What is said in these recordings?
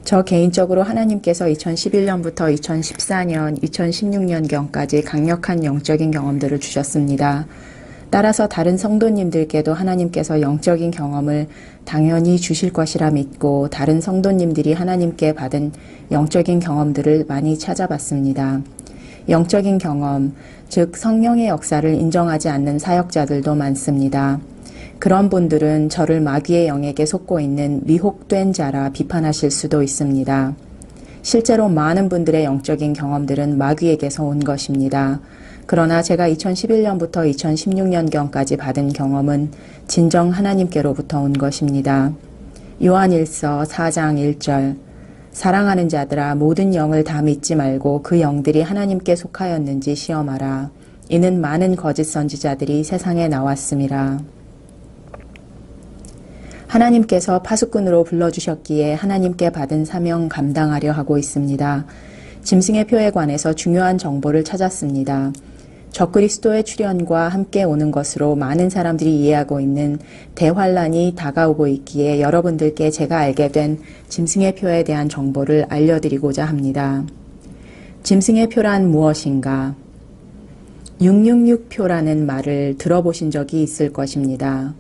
저 개인적으로 하나님께서 2011년부터 2014년, 2016년경까지 강력한 영적인 경험들을 주셨습니다. 따라서 다른 성도님들께도 하나님께서 영적인 경험을 당연히 주실 것이라 믿고 다른 성도님들이 하나님께 받은 영적인 경험들을 많이 찾아봤습니다. 영적인 경험, 즉 성령의 역사를 인정하지 않는 사역자들도 많습니다. 그런 분들은 저를 마귀의 영에게 속고 있는 미혹된 자라 비판하실 수도 있습니다. 실제로 많은 분들의 영적인 경험들은 마귀에게서 온 것입니다. 그러나 제가 2011년부터 2016년경까지 받은 경험은 진정 하나님께로부터 온 것입니다. 요한일서 4장 1절 사랑하는 자들아 모든 영을 다 믿지 말고 그 영들이 하나님께 속하였는지 시험하라. 이는 많은 거짓 선지자들이 세상에 나왔음이라. 하나님께서 파수꾼으로 불러주셨기에 하나님께 받은 사명 감당하려 하고 있습니다. 짐승의 표에 관해서 중요한 정보를 찾았습니다. 적그리스도의 출현과 함께 오는 것으로 많은 사람들이 이해하고 있는 대환란이 다가오고 있기에 여러분들께 제가 알게 된 짐승의 표에 대한 정보를 알려드리고자 합니다. 짐승의 표란 무엇인가? 666표라는 말을 들어보신 적이 있을 것입니다.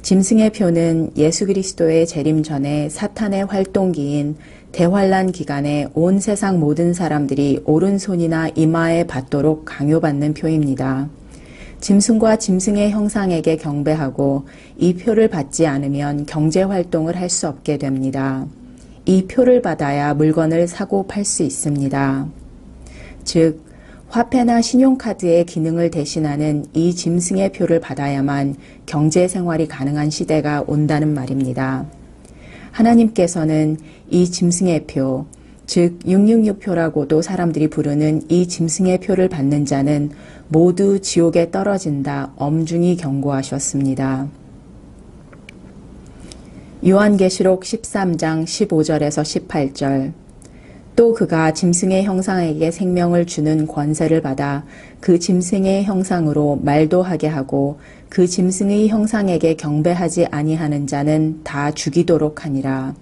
짐승의 표는 예수 그리스도의 재림 전에 사탄의 활동기인 대환란 기간에 온 세상 모든 사람들이 오른손이나 이마에 받도록 강요받는 표입니다. 짐승과 짐승의 형상에게 경배하고 이 표를 받지 않으면 경제활동을 할 수 없게 됩니다. 이 표를 받아야 물건을 사고 팔 수 있습니다. 즉 화폐나 신용카드의 기능을 대신하는 이 짐승의 표를 받아야만 경제생활이 가능한 시대가 온다는 말입니다. 하나님께서는 이 짐승의 표, 즉 666표라고도 사람들이 부르는 이 짐승의 표를 받는 자는 모두 지옥에 떨어진다 엄중히 경고하셨습니다. 요한계시록 13장 15절에서 18절 또 그가 짐승의 형상에게 생명을 주는 권세를 받아 그 짐승의 형상으로 말도 하게 하고 그 짐승의 형상에게 경배하지 아니하는 자는 다 죽이도록 하니라.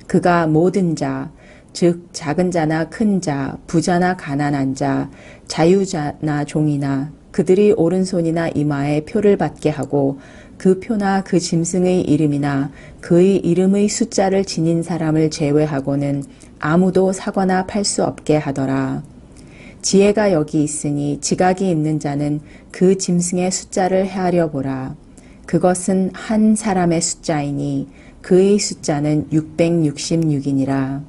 그가 모든 자, 즉 작은 자나 큰 자, 부자나 가난한 자, 자유자나 종이나 그들이 오른손이나 이마에 표를 받게 하고 그 표나 그 짐승의 이름이나 그의 이름의 숫자를 지닌 사람을 제외하고는 아무도 사거나 팔 수 없게 하더라. 지혜가 여기 있으니 지각이 있는 자는 그 짐승의 숫자를 헤아려 보라. 그것은 한 사람의 숫자이니 그의 숫자는 666이니라.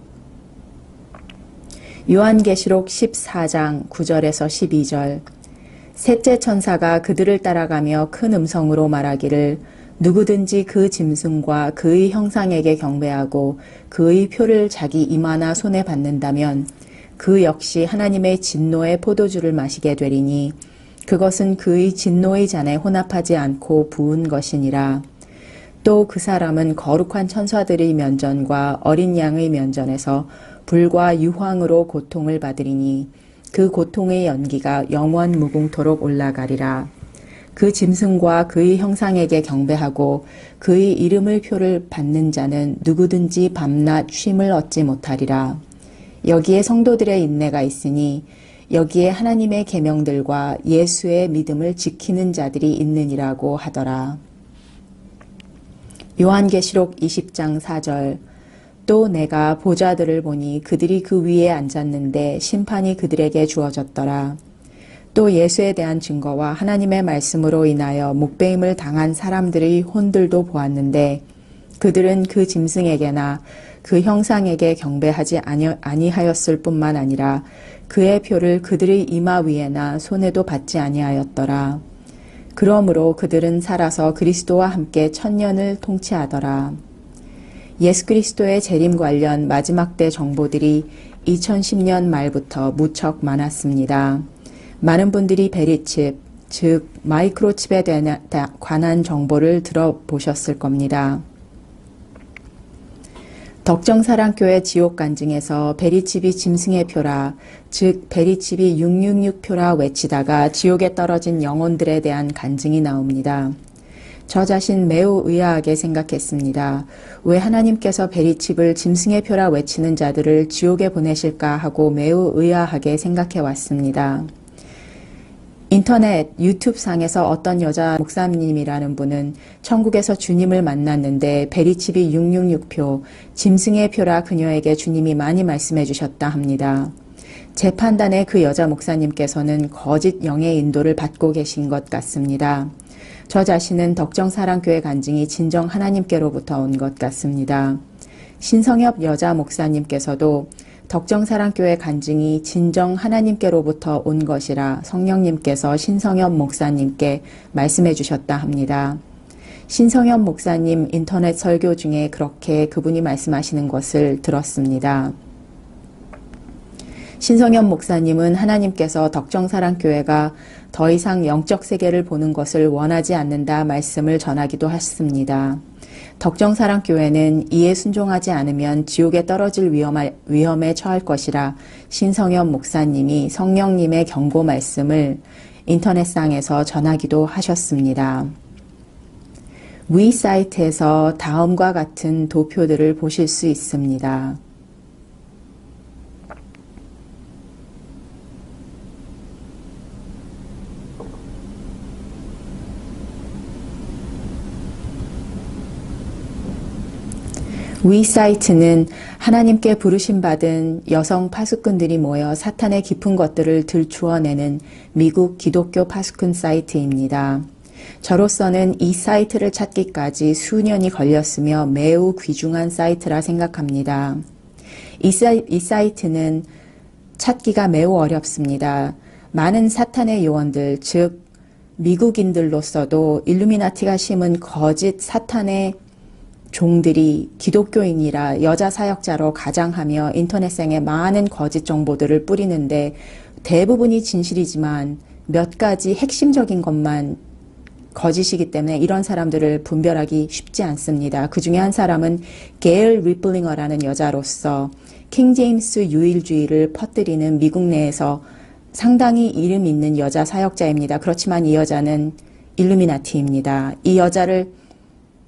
요한계시록 14장 9절에서 12절 셋째 천사가 그들을 따라가며 큰 음성으로 말하기를 누구든지 그 짐승과 그의 형상에게 경배하고 그의 표를 자기 이마나 손에 받는다면 그 역시 하나님의 진노의 포도주를 마시게 되리니 그것은 그의 진노의 잔에 혼합하지 않고 부은 것이니라. 또 그 사람은 거룩한 천사들의 면전과 어린 양의 면전에서 불과 유황으로 고통을 받으리니 그 고통의 연기가 영원 무궁토록 올라가리라. 그 짐승과 그의 형상에게 경배하고 그의 이름의 표를 받는 자는 누구든지 밤낮 쉼을 얻지 못하리라. 여기에 성도들의 인내가 있으니 여기에 하나님의 계명들과 예수의 믿음을 지키는 자들이 있느니라고 하더라. 요한계시록 20장 4절 또 내가 보좌들을 보니 그들이 그 위에 앉았는데 심판이 그들에게 주어졌더라. 또 예수에 대한 증거와 하나님의 말씀으로 인하여 목배임을 당한 사람들의 혼들도 보았는데 그들은 그 짐승에게나 그 형상에게 경배하지 아니하였을 뿐만 아니라 그의 표를 그들의 이마 위에나 손에도 받지 아니하였더라. 그러므로 그들은 살아서 그리스도와 함께 천년을 통치하더라. 예수 그리스도의 재림 관련 마지막 때 정보들이 2010년 말부터 무척 많았습니다. 많은 분들이 베리칩, 즉 마이크로칩에 관한 정보를 들어보셨을 겁니다. 덕정사랑교회 지옥 간증에서 베리칩이 짐승의 표라, 즉 베리칩이 666표라 외치다가 지옥에 떨어진 영혼들에 대한 간증이 나옵니다. 저 자신 매우 의아하게 생각했습니다. 왜 하나님께서 베리칩을 짐승의 표라 외치는 자들을 지옥에 보내실까 하고 매우 의아하게 생각해 왔습니다. 인터넷 유튜브상에서 어떤 여자 목사님이라는 분은 천국에서 주님을 만났는데 베리칩이 666표, 짐승의 표라 그녀에게 주님이 많이 말씀해 주셨다 합니다. 제 판단에 그 여자 목사님께서는 거짓 영의 인도를 받고 계신 것 같습니다. 저 자신은 덕정사랑교회 간증이 진정 하나님께로부터 온 것 같습니다. 신성엽 여자 목사님께서도 덕정사랑교회 간증이 진정 하나님께로부터 온 것이라 성령님께서 신성엽 목사님께 말씀해 주셨다 합니다. 신성엽 목사님 인터넷 설교 중에 그렇게 그분이 말씀하시는 것을 들었습니다. 신성엽 목사님은 하나님께서 덕정사랑교회가 더 이상 영적 세계를 보는 것을 원하지 않는다 말씀을 전하기도 했습니다. 덕정사랑교회는 이에 순종하지 않으면 지옥에 떨어질 위험에 처할 것이라 신성엽 목사님이 성령님의 경고 말씀을 인터넷상에서 전하기도 하셨습니다. 위 사이트에서 다음과 같은 도표들을 보실 수 있습니다. 위 사이트는 하나님께 부르심받은 여성 파수꾼들이 모여 사탄의 깊은 것들을 들추어내는 미국 기독교 파수꾼 사이트입니다. 저로서는 이 사이트를 찾기까지 수년이 걸렸으며 매우 귀중한 사이트라 생각합니다. 이 사이트는 찾기가 매우 어렵습니다. 많은 사탄의 요원들, 즉 미국인들로서도 일루미나티가 심은 거짓 사탄의 종들이 기독교인이라 여자 사역자로 가장하며 인터넷상에 많은 거짓 정보들을 뿌리는데 대부분이 진실이지만 몇 가지 핵심적인 것만 거짓이기 때문에 이런 사람들을 분별하기 쉽지 않습니다. 그 중에 한 사람은 게일 리플링어라는 여자로서 킹제임스 유일주의를 퍼뜨리는 미국 내에서 상당히 이름 있는 여자 사역자입니다. 그렇지만 이 여자는 일루미나티입니다. 이 여자를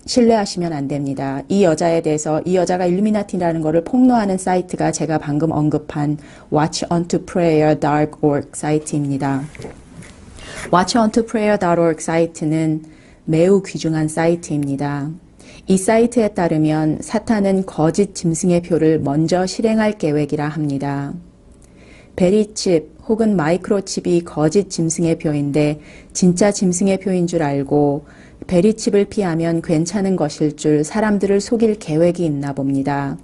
신뢰하시면 안 됩니다. 이 여자에 대해서 이 여자가 일루미나티라는 것을 폭로하는 사이트가 제가 방금 언급한 watchuntoprayer.org 사이트입니다. watchuntoprayer.org 사이트는 매우 귀중한 사이트입니다. 이 사이트에 따르면 사탄은 거짓 짐승의 표를 먼저 실행할 계획이라 합니다. 베리칩 혹은 마이크로칩이 거짓 짐승의 표인데 진짜 짐승의 표인 줄 알고 베리칩을 피하면 괜찮은 것일 줄 사람들을 속일 계획이 있나 봅니다.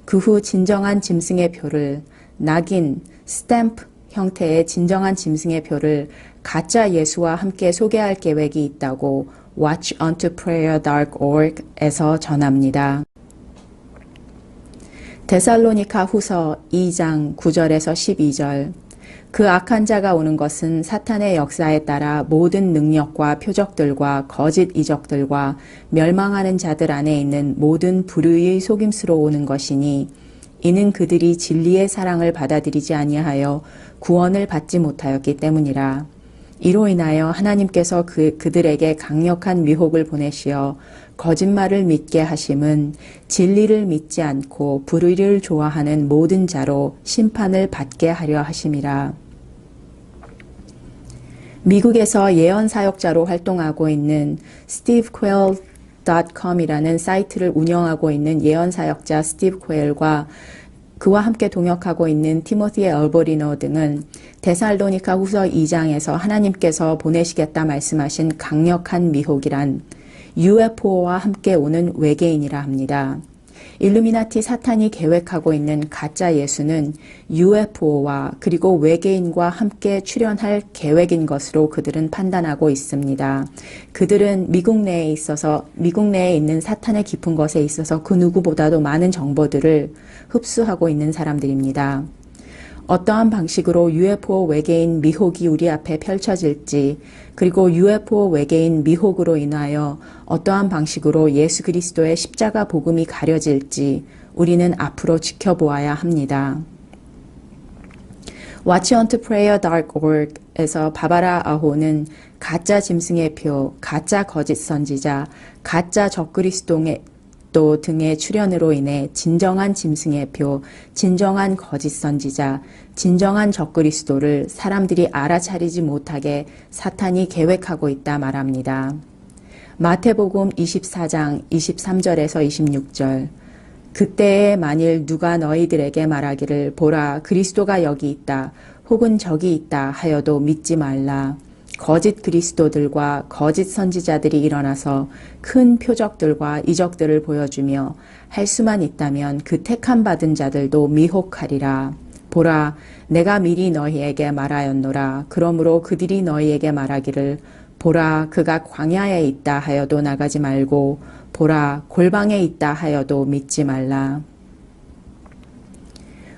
그 후 진정한 짐승의 표를 낙인, 스탬프 형태의 진정한 짐승의 표를 가짜 예수와 함께 소개할 계획이 있다고 watchuntoprayer.org에서 전합니다. 데살로니가 후서 2장 9절에서 12절 그 악한 자가 오는 것은 사탄의 역사에 따라 모든 능력과 표적들과 거짓 이적들과 멸망하는 자들 안에 있는 모든 불의의 속임수로 오는 것이니 이는 그들이 진리의 사랑을 받아들이지 아니하여 구원을 받지 못하였기 때문이라. 이로 인하여 하나님께서 그들에게 강력한 미혹을 보내시어 거짓말을 믿게 하심은 진리를 믿지 않고 불의를 좋아하는 모든 자로 심판을 받게 하려 하심이라. 미국에서 예언 사역자로 활동하고 있는 stevequail.com이라는 사이트를 운영하고 있는 예언 사역자 스티브 퀘일과 그와 함께 동역하고 있는 티모티 엘버리노 등은 데살로니가 후서 2장에서 하나님께서 보내시겠다 말씀하신 강력한 미혹이란 UFO와 함께 오는 외계인이라 합니다. 일루미나티 사탄이 계획하고 있는 가짜 예수는 UFO와 그리고 외계인과 함께 출현할 계획인 것으로 그들은 판단하고 있습니다. 그들은 미국 내에 있는 사탄의 깊은 것에 있어서 그 누구보다도 많은 정보들을 흡수하고 있는 사람들입니다. 어떠한 방식으로 UFO 외계인 미혹이 우리 앞에 펼쳐질지 그리고 UFO 외계인 미혹으로 인하여 어떠한 방식으로 예수 그리스도의 십자가 복음이 가려질지 우리는 앞으로 지켜보아야 합니다. watchontoprayerdark.org에서 바바라 아호는 가짜 짐승의 표, 가짜 거짓 선지자, 가짜 적그리스도 등의 출현으로 인해 진정한 짐승의 표, 진정한 거짓 선지자, 진정한 적그리스도를 사람들이 알아차리지 못하게 사탄이 계획하고 있다 말합니다. 마태복음 24장 23절에서 26절. 그때에 만일 누가 너희들에게 말하기를 보라 그리스도가 여기 있다 혹은 저기 있다 하여도 믿지 말라. 거짓 그리스도들과 거짓 선지자들이 일어나서 큰 표적들과 이적들을 보여주며 할 수만 있다면 그 택함 받은 자들도 미혹하리라. 보라 내가 미리 너희에게 말하였노라. 그러므로 그들이 너희에게 말하기를 보라 그가 광야에 있다 하여도 나가지 말고 보라 골방에 있다 하여도 믿지 말라.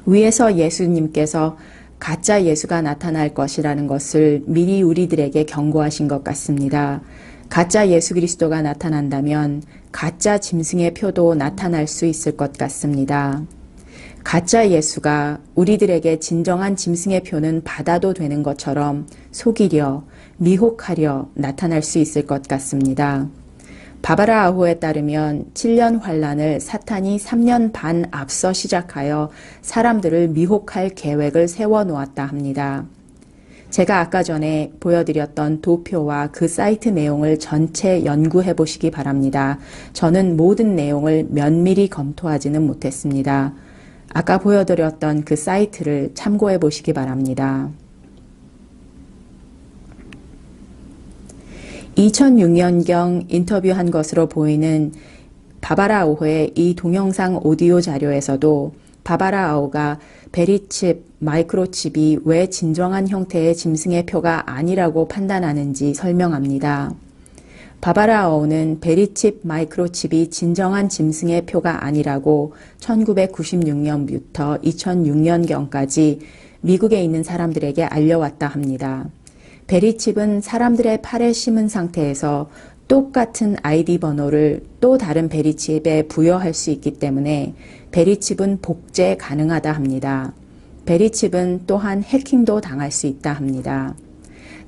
위에서 예수님께서 가짜 예수가 나타날 것이라는 것을 미리 우리들에게 경고하신 것 같습니다. 가짜 예수 그리스도가 나타난다면 가짜 짐승의 표도 나타날 수 있을 것 같습니다. 가짜 예수가 우리들에게 진정한 짐승의 표는 받아도 되는 것처럼 속이려, 미혹하려 나타날 수 있을 것 같습니다. 바바라 아호에 따르면 7년 환란을 사탄이 3년 반 앞서 시작하여 사람들을 미혹할 계획을 세워놓았다 합니다. 제가 아까 전에 보여드렸던 도표와 그 사이트 내용을 전체 연구해 보시기 바랍니다. 저는 모든 내용을 면밀히 검토하지는 못했습니다. 아까 보여드렸던 그 사이트를 참고해 보시기 바랍니다. 2006년경 인터뷰한 것으로 보이는 바바라 아호의 이 동영상 오디오 자료에서도 바바라 아호가 베리칩, 마이크로칩이 왜 진정한 형태의 짐승의 표가 아니라고 판단하는지 설명합니다. 바바라 아호는 베리칩, 마이크로칩이 진정한 짐승의 표가 아니라고 1996년부터 2006년경까지 미국에 있는 사람들에게 알려왔다 합니다. 베리칩은 사람들의 팔에 심은 상태에서 똑같은 아이디 번호를 또 다른 베리칩에 부여할 수 있기 때문에 베리칩은 복제 가능하다 합니다. 베리칩은 또한 해킹도 당할 수 있다 합니다.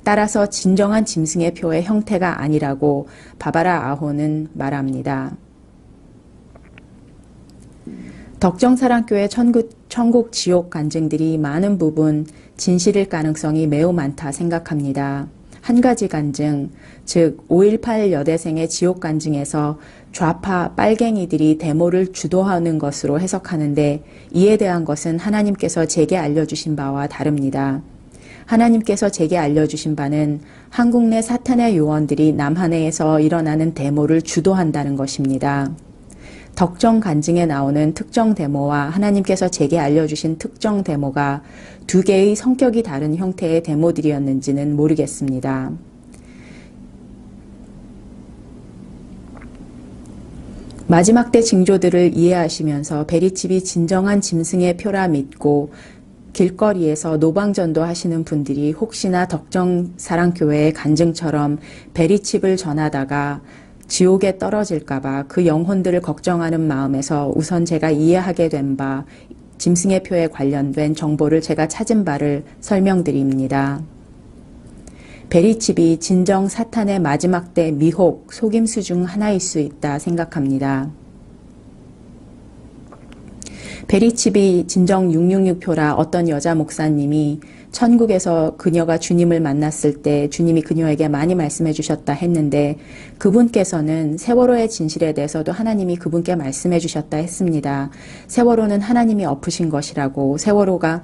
따라서 진정한 짐승의 표의 형태가 아니라고 바바라 아호는 말합니다. 덕정사랑교회 천국 지옥 간증들이 많은 부분 진실일 가능성이 매우 많다 생각합니다. 한 가지 간증, 즉 5.18 여대생의 지옥 간증에서 좌파 빨갱이들이 데모를 주도하는 것으로 해석하는데 이에 대한 것은 하나님께서 제게 알려주신 바와 다릅니다. 하나님께서 제게 알려주신 바는 한국 내 사탄의 요원들이 남한해에서 일어나는 데모를 주도한다는 것입니다. 덕정 간증에 나오는 특정 데모와 하나님께서 제게 알려주신 특정 데모가 두 개의 성격이 다른 형태의 데모들이었는지는 모르겠습니다. 마지막 때 징조들을 이해하시면서 베리칩이 진정한 짐승의 표라 믿고 길거리에서 노방전도 하시는 분들이 혹시나 덕정사랑교회의 간증처럼 베리칩을 전하다가 지옥에 떨어질까봐 그 영혼들을 걱정하는 마음에서 우선 제가 이해하게 된 바 짐승의 표에 관련된 정보를 제가 찾은 바를 설명드립니다. 베리칩이 진정 사탄의 마지막 때 미혹, 속임수 중 하나일 수 있다 생각합니다. 베리칩이 진정 666표라 어떤 여자 목사님이 천국에서 그녀가 주님을 만났을 때 주님이 그녀에게 많이 말씀해 주셨다 했는데 그분께서는 세월호의 진실에 대해서도 하나님이 그분께 말씀해 주셨다 했습니다. 세월호는 하나님이 엎으신 것이라고, 세월호가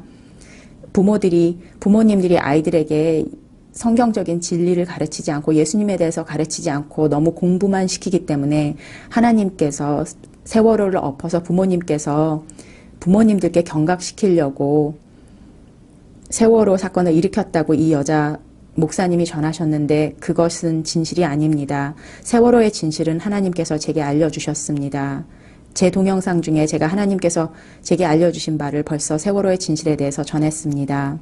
부모님들이 아이들에게 성경적인 진리를 가르치지 않고 예수님에 대해서 가르치지 않고 너무 공부만 시키기 때문에 하나님께서 세월호를 엎어서 부모님들께 경각시키려고 세월호 사건을 일으켰다고 이 여자 목사님이 전하셨는데 그것은 진실이 아닙니다. 세월호의 진실은 하나님께서 제게 알려주셨습니다. 제 동영상 중에 제가 하나님께서 제게 알려주신 바를 벌써 세월호의 진실에 대해서 전했습니다.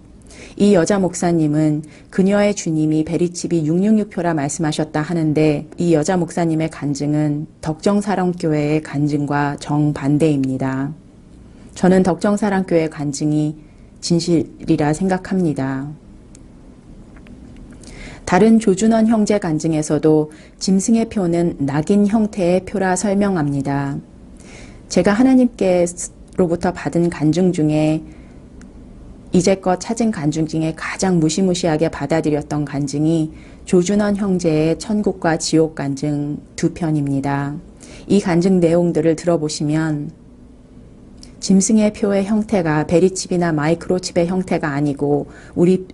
이 여자 목사님은 그녀의 주님이 베리칩이 666표라 말씀하셨다 하는데 이 여자 목사님의 간증은 덕정사랑교회의 간증과 정반대입니다. 저는 덕정사랑교회의 간증이 진실이라 생각합니다. 다른 조준원 형제 간증에서도 짐승의 표는 낙인 형태의 표라 설명합니다. 제가 하나님께로부터 받은 간증 중에 이제껏 찾은 간증 중에 가장 무시무시하게 받아들였던 간증이 조준원 형제의 천국과 지옥 간증 2편입니다. 이 간증 내용들을 들어보시면 짐승의 표의 형태가 베리칩이나 마이크로칩의 형태가 아니고 우리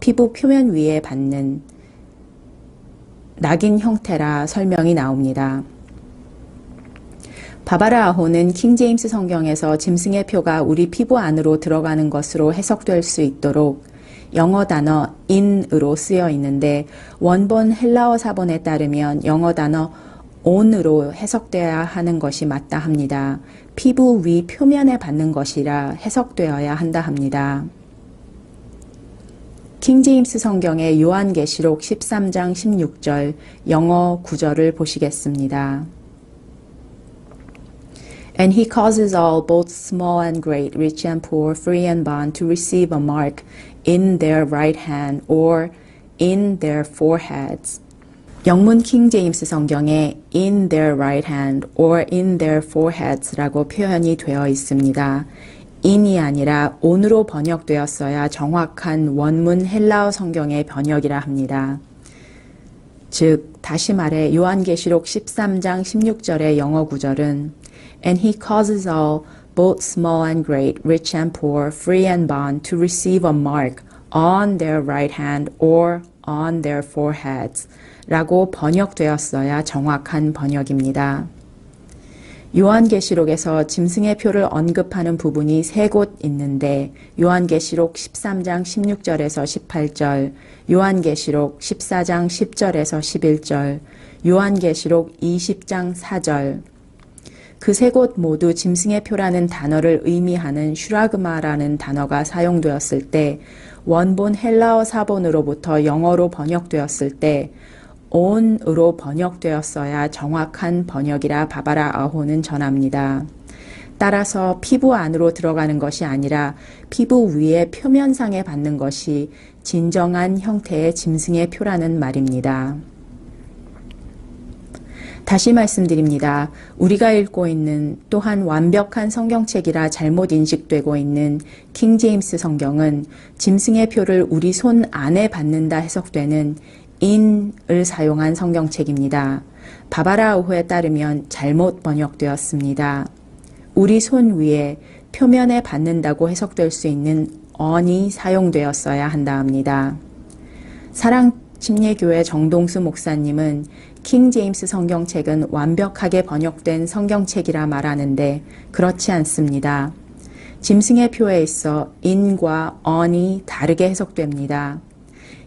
피부 표면 위에 받는 낙인 형태라 설명이 나옵니다. 바바라 아호는 킹제임스 성경에서 짐승의 표가 우리 피부 안으로 들어가는 것으로 해석될 수 있도록 영어 단어 in으로 쓰여 있는데 원본 헬라어 사본에 따르면 영어 단어 on으로 해석되어야 하는 것이 맞다 합니다. 피부 위 표면에 받는 것이라 해석되어야 한다 합니다. 킹제임스 성경의 요한계시록 13장 16절 영어 구절을 보시겠습니다. And he causes all, both small and great, rich and poor, free and bond, to receive a mark in their right hand or in their foreheads. 영문 킹제임스 성경에 in their right hand or in their foreheads라고 표현이 되어 있습니다. in이 아니라 on으로 번역되었어야 정확한 원문 헬라어 성경의 번역이라 합니다. 즉, 다시 말해 요한계시록 13장 16절의 영어 구절은 And he causes all, both small and great, rich and poor, free and bond, to receive a mark on their right hand or on their foreheads 라고 번역되었어야 정확한 번역입니다. 요한계시록에서 짐승의 표를 언급하는 부분이 3곳 있는데 요한계시록 13장 16절에서 18절, 요한계시록 14장 10절에서 11절, 요한계시록 20장 4절, 그 3곳 모두 짐승의 표라는 단어를 의미하는 슈라그마라는 단어가 사용되었을 때 원본 헬라어 사본으로부터 영어로 번역되었을 때 on으로 번역되었어야 정확한 번역이라 바바라 아호는 전합니다. 따라서 피부 안으로 들어가는 것이 아니라 피부 위의 표면상에 받는 것이 진정한 형태의 짐승의 표라는 말입니다. 다시 말씀드립니다. 우리가 읽고 있는 또한 완벽한 성경책이라 잘못 인식되고 있는 킹제임스 성경은 짐승의 표를 우리 손 안에 받는다 해석되는 in을 사용한 성경책입니다. 바바라 아호에 따르면 잘못 번역되었습니다. 우리 손 위에 표면에 받는다고 해석될 수 있는 on이 사용되었어야 한다 합니다. 사랑침례교회 정동수 목사님은 킹제임스 성경책은 완벽하게 번역된 성경책이라 말하는데 그렇지 않습니다. 짐승의 표에 있어 in과 on이 다르게 해석됩니다.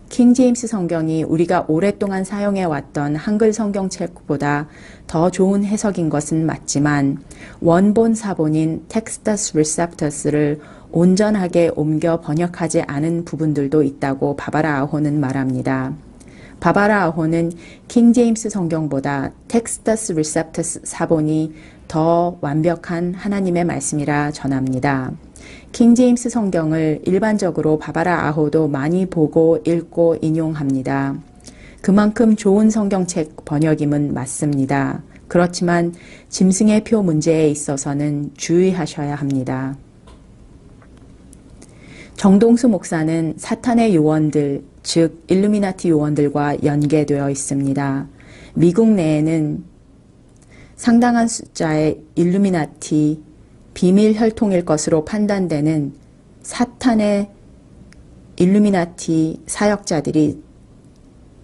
킹제임스 성경이 우리가 오랫동안 사용해왔던 한글 성경책보다 더 좋은 해석인 것은 맞지만 원본 사본인 텍스터스 리셉터스를 온전하게 옮겨 번역하지 않은 부분들도 있다고 바바라 아호는 말합니다. 바바라 아호는 킹제임스 성경보다 텍스터스 리셉터스 사본이 더 완벽한 하나님의 말씀이라 전합니다. 킹제임스 성경을 일반적으로 바바라 아호도 많이 보고 읽고 인용합니다. 그만큼 좋은 성경책 번역임은 맞습니다. 그렇지만 짐승의 표 문제에 있어서는 주의하셔야 합니다. 정동수 목사는 사탄의 요원들, 즉 일루미나티 요원들과 연계되어 있습니다. 미국 내에는 상당한 숫자의 일루미나티 비밀 혈통일 것으로 판단되는 사탄의 일루미나티 사역자들이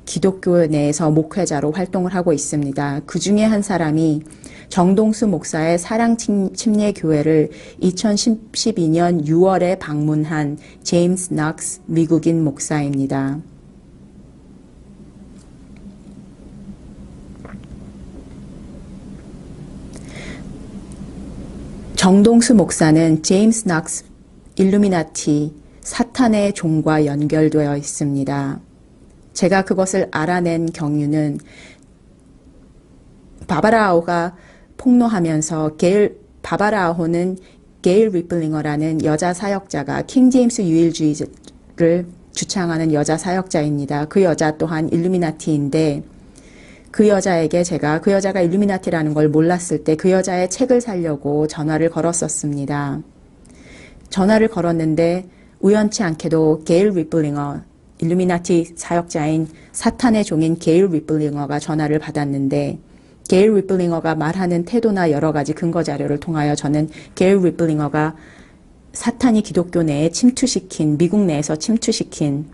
기독교 내에서 목회자로 활동을 하고 있습니다. 그 중에 한 사람이 정동수 목사의 사랑침례교회를 2012년 6월에 방문한 제임스 넉스 미국인 목사입니다. 정동수 목사는 제임스 넉스 일루미나티 사탄의 종과 연결되어 있습니다. 제가 그것을 알아낸 경유는 바바라 아호가 폭로하면서 바바라 아호는 게일 리플링어라는 여자 사역자가 킹제임스 유일주의를 주창하는 여자 사역자입니다. 그 여자 또한 일루미나티인데 그 여자에게 제가 그 여자가 일루미나티라는 걸 몰랐을 때 그 여자의 책을 사려고 전화를 걸었었습니다. 전화를 걸었는데 우연치 않게도 게일 리플링어, 일루미나티 사역자인 사탄의 종인 게일 리플링어가 전화를 받았는데 게일 리플링어가 말하는 태도나 여러 가지 근거 자료를 통하여 저는 게일 리플링어가 사탄이 기독교 내에 침투시킨, 미국 내에서 침투시킨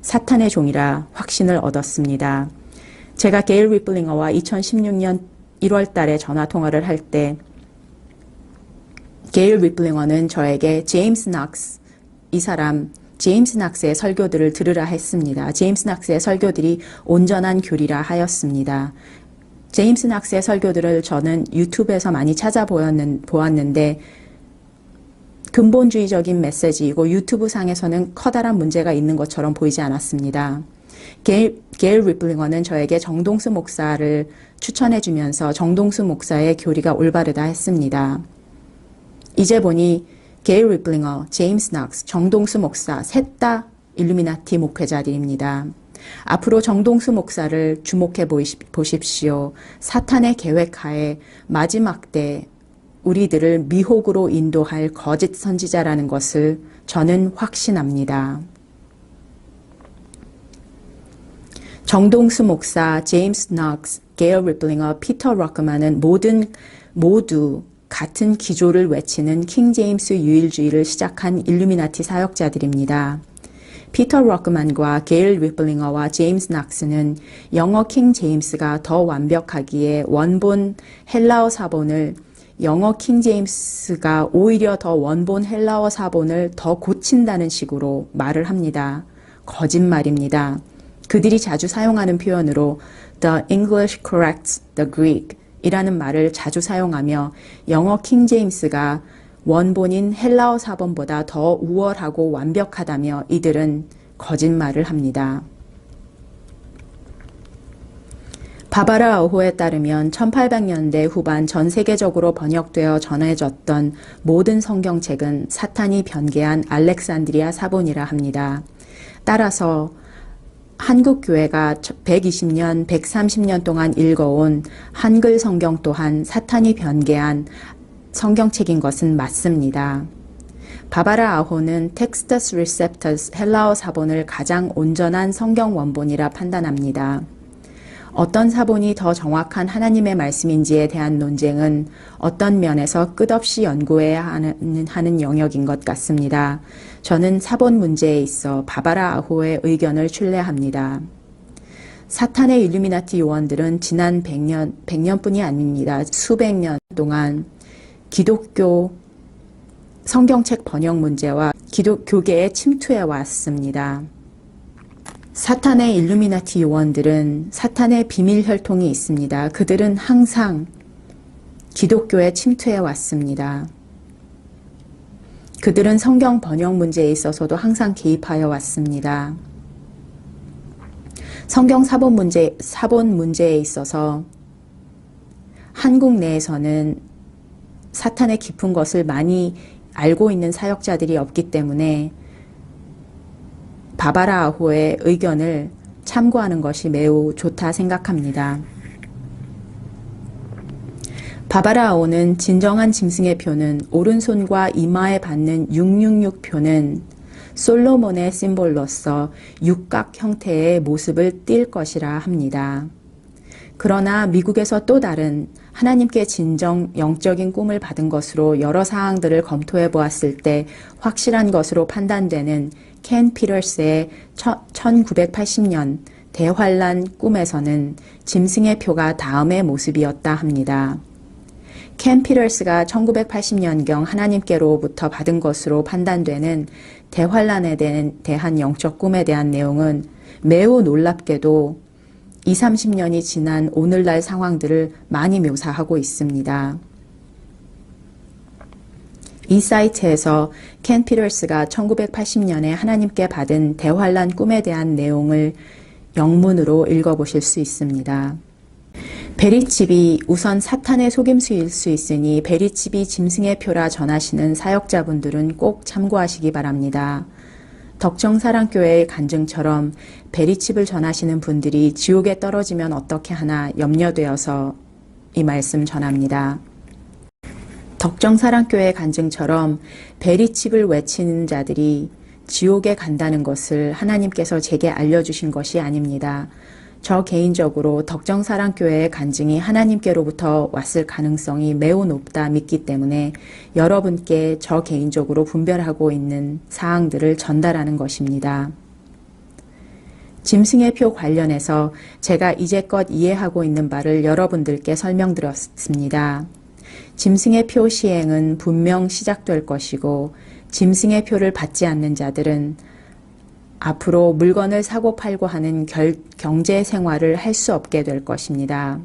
사탄의 종이라 확신을 얻었습니다. 제가 게일 리플링어와 2016년 1월 달에 전화 통화를 할 때 게일 리플링어는 저에게 제임스 낙스, 이 사람 제임스 낙스의 설교들을 들으라 했습니다. 제임스 낙스의 설교들이 온전한 교리라 하였습니다. 제임스 낙스의 설교들을 저는 유튜브에서 많이 찾아보았는데 근본주의적인 메시지이고 유튜브 상에서는 커다란 문제가 있는 것처럼 보이지 않았습니다. 게일 리플링어는 저에게 정동수 목사를 추천해 주면서 정동수 목사의 교리가 올바르다 했습니다. 이제 보니 게일 리플링어, 제임스 낙스, 정동수 목사 셋 다 일루미나티 목회자들입니다. 앞으로 정동수 목사를 주목해 보십시오. 사탄의 계획하에 마지막 때 우리들을 미혹으로 인도할 거짓 선지자라는 것을 저는 확신합니다. 정동수 목사, 제임스 낙스, 게일 리플링어, 피터 럭크만은 모두 같은 기조를 외치는 킹제임스 유일주의를 시작한 일루미나티 사역자들입니다. 피터 럭크만과 게일 리플링어와 제임스 낙스는 영어 킹 제임스가 더 완벽하기에 원본 헬라어 사본을 영어 킹 제임스가 오히려 더 원본 헬라어 사본을 더 고친다는 식으로 말을 합니다. 거짓말입니다. 그들이 자주 사용하는 표현으로 The English corrects the Greek 이라는 말을 자주 사용하며 영어 킹 제임스가 원본인 헬라어 사본보다 더 우월하고 완벽하다며 이들은 거짓말을 합니다. 바바라 아호에 따르면 1800년대 후반 전 세계적으로 번역되어 전해졌던 모든 성경책은 사탄이 변개한 알렉산드리아 사본이라 합니다. 따라서 한국 교회가 120년, 130년 동안 읽어온 한글 성경 또한 사탄이 변개한 성경책인 것은 맞습니다. 바바라 아호는 텍스터스 리셉터스 헬라어 사본을 가장 온전한 성경 원본이라 판단합니다. 어떤 사본이 더 정확한 하나님의 말씀인지에 대한 논쟁은 어떤 면에서 끝없이 연구해야 하는 영역인 것 같습니다. 저는 사본 문제에 있어 바바라 아호의 의견을 신뢰합니다. 사탄의 일루미나티 요원들은 지난 100년뿐이 아닙니다. 수백 년 동안 기독교 성경책 번역 문제와 교계에 침투해 왔습니다. 사탄의 일루미나티 요원들은 사탄의 비밀 혈통이 있습니다. 그들은 항상 기독교에 침투해 왔습니다. 그들은 성경 번역 문제에 있어서도 항상 개입하여 왔습니다. 성경 사본 문제에 있어서 한국 내에서는 사탄의 깊은 것을 많이 알고 있는 사역자들이 없기 때문에 바바라 아호의 의견을 참고하는 것이 매우 좋다 생각합니다. 바바라 아호는 진정한 짐승의 표는 오른손과 이마에 받는 666표는 솔로몬의 심볼로서 육각 형태의 모습을 띌 것이라 합니다. 그러나 미국에서 또 다른 하나님께 진정 영적인 꿈을 받은 것으로 여러 사항들을 검토해 보았을 때 확실한 것으로 판단되는 켄 피터스의 1980년 대환란 꿈에서는 짐승의 표가 다음의 모습이었다 합니다. 켄 피터스가 1980년경 하나님께로부터 받은 것으로 판단되는 대환란에 대한 영적 꿈에 대한 내용은 매우 놀랍게도 20-30년이 지난 오늘날 상황들을 많이 묘사하고 있습니다. 이 사이트에서 켄 피터스가 1980년에 하나님께 받은 대환란 꿈에 대한 내용을 영문으로 읽어보실 수 있습니다. 베리칩이 우선 사탄의 속임수일 수 있으니 베리칩이 짐승의 표라 전하시는 사역자분들은 꼭 참고하시기 바랍니다. 덕정사랑교회의 간증처럼 베리칩을 전하시는 분들이 지옥에 떨어지면 어떻게 하나 염려되어서 이 말씀 전합니다. 덕정사랑교회의 간증처럼 베리칩을 외치는 자들이 지옥에 간다는 것을 하나님께서 제게 알려주신 것이 아닙니다. 저 개인적으로 덕정사랑교회의 간증이 하나님께로부터 왔을 가능성이 매우 높다 믿기 때문에 여러분께 저 개인적으로 분별하고 있는 사항들을 전달하는 것입니다. 짐승의 표 관련해서 제가 이제껏 이해하고 있는 바를 여러분들께 설명드렸습니다. 짐승의 표 시행은 분명 시작될 것이고 짐승의 표를 받지 않는 자들은 앞으로 물건을 사고 팔고 하는 경제 생활을 할 수 없게 될 것입니다.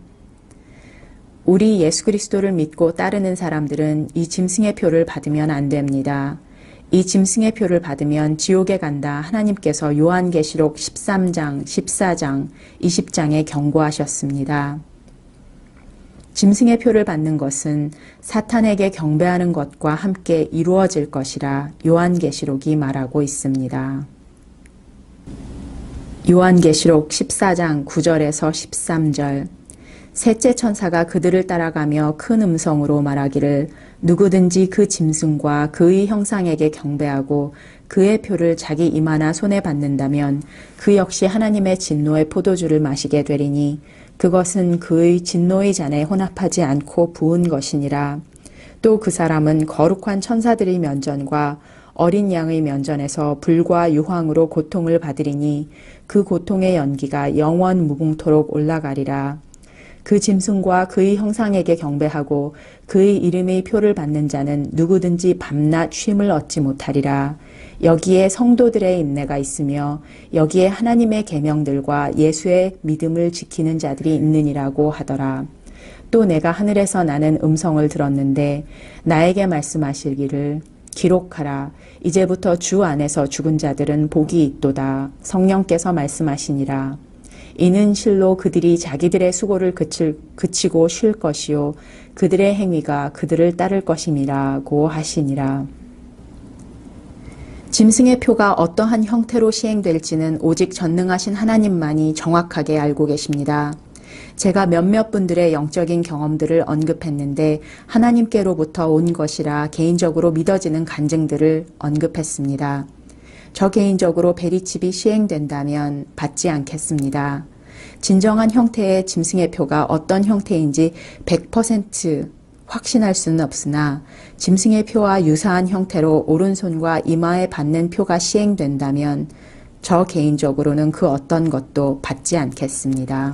우리 예수 그리스도를 믿고 따르는 사람들은 이 짐승의 표를 받으면 안 됩니다. 이 짐승의 표를 받으면 지옥에 간다 하나님께서 요한계시록 13장, 14장, 20장에 경고하셨습니다. 짐승의 표를 받는 것은 사탄에게 경배하는 것과 함께 이루어질 것이라 요한계시록이 말하고 있습니다. 요한계시록 14장 9절에서 13절 셋째 천사가 그들을 따라가며 큰 음성으로 말하기를 누구든지 그 짐승과 그의 형상에게 경배하고 그의 표를 자기 이마나 손에 받는다면 그 역시 하나님의 진노의 포도주를 마시게 되리니 그것은 그의 진노의 잔에 혼합하지 않고 부은 것이니라. 또 그 사람은 거룩한 천사들의 면전과 어린 양의 면전에서 불과 유황으로 고통을 받으리니 그 고통의 연기가 영원 무궁토록 올라가리라. 그 짐승과 그의 형상에게 경배하고 그의 이름의 표를 받는 자는 누구든지 밤낮 쉼을 얻지 못하리라. 여기에 성도들의 인내가 있으며 여기에 하나님의 계명들과 예수의 믿음을 지키는 자들이 있느니라고 하더라. 또 내가 하늘에서 나는 음성을 들었는데 나에게 말씀하시기를 기록하라. 이제부터 주 안에서 죽은 자들은 복이 있도다. 성령께서 말씀하시니라. 이는 실로 그들이 자기들의 수고를 그치고 쉴 것이요 그들의 행위가 그들을 따를 것임이라고 하시니라. 짐승의 표가 어떠한 형태로 시행될지는 오직 전능하신 하나님만이 정확하게 알고 계십니다. 제가 몇몇 분들의 영적인 경험들을 언급했는데 하나님께로부터 온 것이라 개인적으로 믿어지는 간증들을 언급했습니다. 저 개인적으로 베리칩이 시행된다면 받지 않겠습니다. 진정한 형태의 짐승의 표가 어떤 형태인지 100% 확신할 수는 없으나 짐승의 표와 유사한 형태로 오른손과 이마에 받는 표가 시행된다면 저 개인적으로는 그 어떤 것도 받지 않겠습니다.